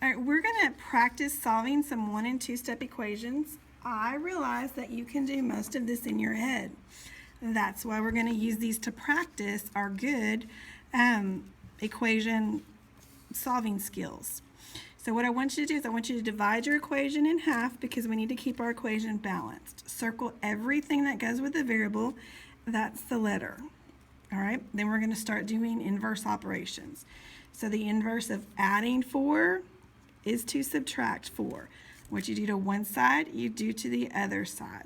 All right, we're going to practice solving some 1 and 2 step equations. I realize that you can do most of this in your head. That's why we're going to use these to practice our good equation solving skills. So what I want you to do is I want you to divide your equation in half because we need to keep our equation balanced. Circle everything that goes with the variable. That's the letter. All right, then we're going to start doing inverse operations. So the inverse of adding 4 is to subtract 4. What you do to one side, you do to the other side.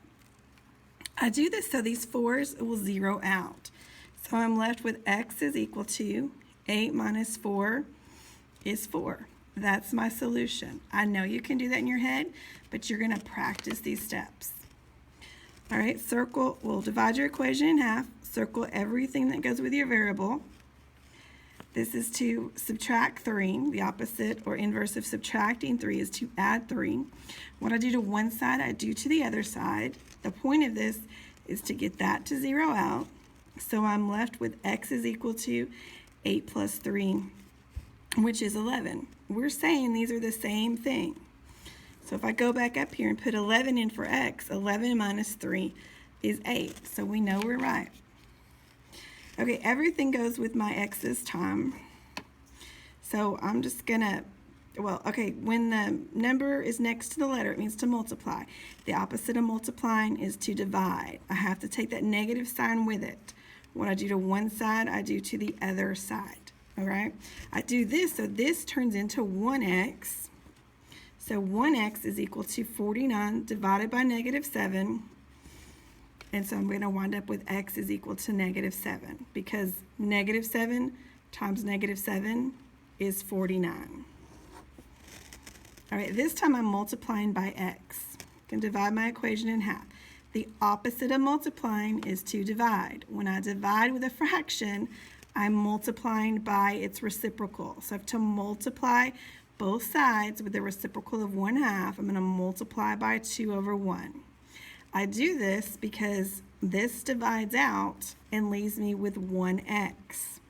I do this so these 4's will zero out. So I'm left with x is equal to 8 minus 4 is 4. That's my solution. I know you can do that in your head, but you're going to practice these steps. All right, we'll divide your equation in half. Circle everything that goes with your variable. This is to subtract 3. The opposite or inverse of subtracting 3 is to add 3. What I do to one side, I do to the other side. The point of this is to get that to zero out. So I'm left with x is equal to 8 plus 3, which is 11. We're saying these are the same thing. So if I go back up here and put 11 in for x, 11 minus 3 is 8. So we know we're right. Okay, everything goes with my x this time. So I'm just gonna, when the number is next to the letter, it means to multiply. The opposite of multiplying is to divide. I have to take that negative sign with it. What I do to one side, I do to the other side, all right? I do this, so this turns into 1x. So 1x is equal to 49 divided by negative 7. And so I'm going to wind up with x is equal to negative 7 because negative 7 times negative 7 is 49. All right, this time I'm multiplying by x. I can divide my equation in half. The opposite of multiplying is to divide. When I divide with a fraction, I'm multiplying by its reciprocal. So I have to multiply both sides with the reciprocal of 1/2. I'm going to multiply by 2 over 1. I do this because this divides out and leaves me with 1x.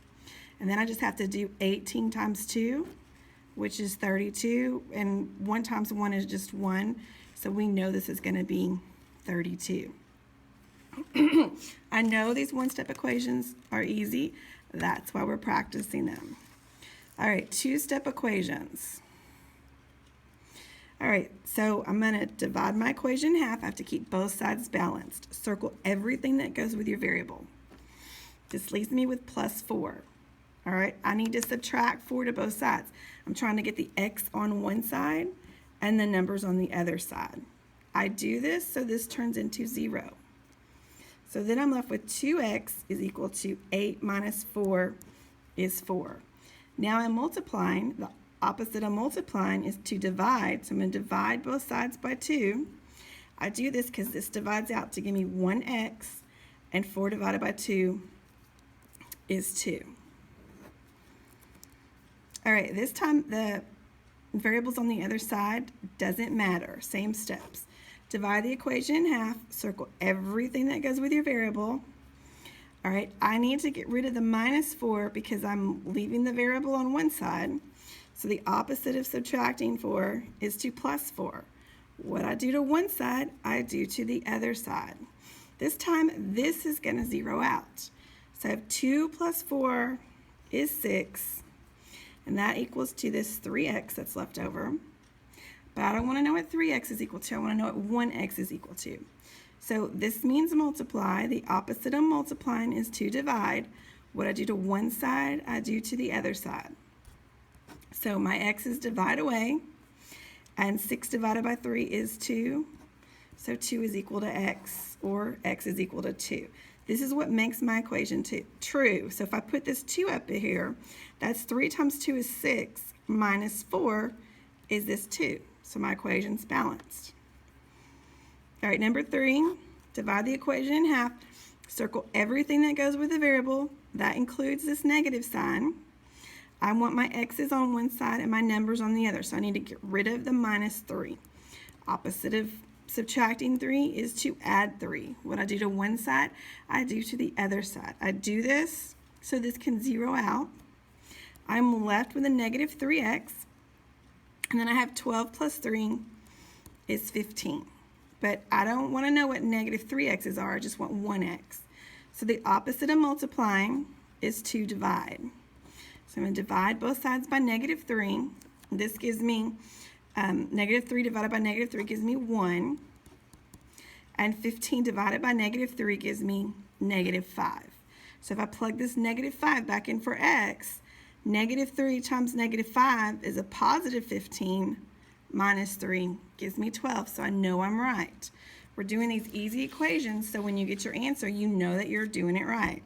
And then I just have to do 18 times 2, which is 32, and 1 times 1 is just 1, so we know this is going to be 32. I know these one-step equations are easy. That's why we're practicing them. All right, two-step equations. All right, so I'm going to divide my equation in half. I have to keep both sides balanced. Circle everything that goes with your variable. This leaves me with plus 4. All right, I need to subtract 4 to both sides. I'm trying to get the x on one side and the numbers on the other side. I do this so this turns into 0. So then I'm left with 2x is equal to 8 minus 4 is 4. Now I'm multiplying. The opposite of multiplying is to divide. So I'm going to divide both sides by 2. I do this because this divides out to give me 1x, and 4 divided by 2 is 2. All right, this time the variables on the other side doesn't matter. Same steps. Divide the equation in half. Circle everything that goes with your variable. All right, I need to get rid of the minus 4 because I'm leaving the variable on one side. So the opposite of subtracting 4 is to plus 4. What I do to one side, I do to the other side. This time, this is going to zero out. So I have 2 plus 4 is 6, and that equals to this 3x that's left over. But I don't want to know what 3x is equal to. I want to know what 1x is equal to. So this means multiply. The opposite of multiplying is to divide. What I do to one side, I do to the other side. So my x's divide away, and 6 divided by 3 is 2. So 2 is equal to x, or x is equal to 2. This is what makes my equation true. So if I put this 2 up here, that's 3 times 2 is 6, minus 4 is this 2. So my equation's balanced. All right, number 3, divide the equation in half. Circle everything that goes with the variable. That includes this negative sign. I want my x's on one side and my numbers on the other, so I need to get rid of the minus 3. Opposite of subtracting 3 is to add 3. What I do to one side, I do to the other side. I do this so this can zero out. I'm left with a negative 3x. And then I have 12 plus 3 is 15. But I don't want to know what negative 3x's are, I just want 1x. So the opposite of multiplying is to divide. So I'm going to divide both sides by negative 3. This gives me negative 3 divided by negative 3 gives me 1. And 15 divided by negative 3 gives me negative 5. So if I plug this negative 5 back in for x, negative 3 times negative 5 is a positive 15 minus 3 gives me 12. So I know I'm right. We're doing these easy equations, so when you get your answer, you know that you're doing it right.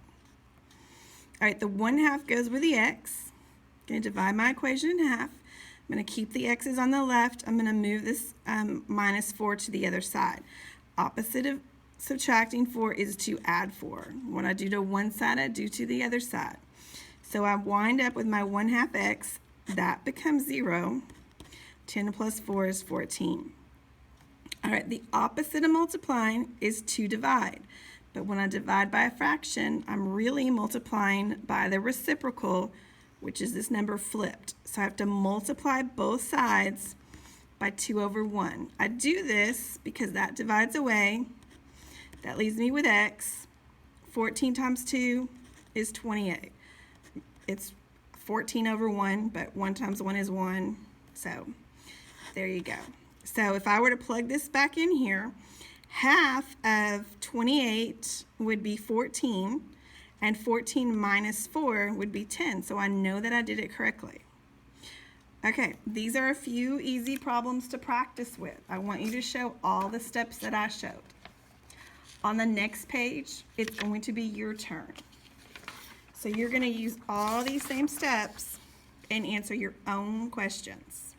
All right, the 1/2 goes with the x. I'm going to divide my equation in half. I'm going to keep the x's on the left. I'm going to move this minus 4 to the other side. Opposite of subtracting 4 is to add 4. What I do to one side, I do to the other side. So I wind up with my 1/2 x. That becomes 0. 10 plus 4 is 14. All right, the opposite of multiplying is to divide. But when I divide by a fraction, I'm really multiplying by the reciprocal, which is this number flipped. So I have to multiply both sides by 2 over 1. I do this because that divides away. That leaves me with x. 14 times 2 is 28. It's 14 over 1, but 1 times 1 is 1. So there you go. So if I were to plug this back in here, half of 28 would be 14, and 14 minus 4 would be 10. So I know that I did it correctly. Okay, these are a few easy problems to practice with. I want you to show all the steps that I showed. On the next page, it's going to be your turn. So you're going to use all these same steps and answer your own questions.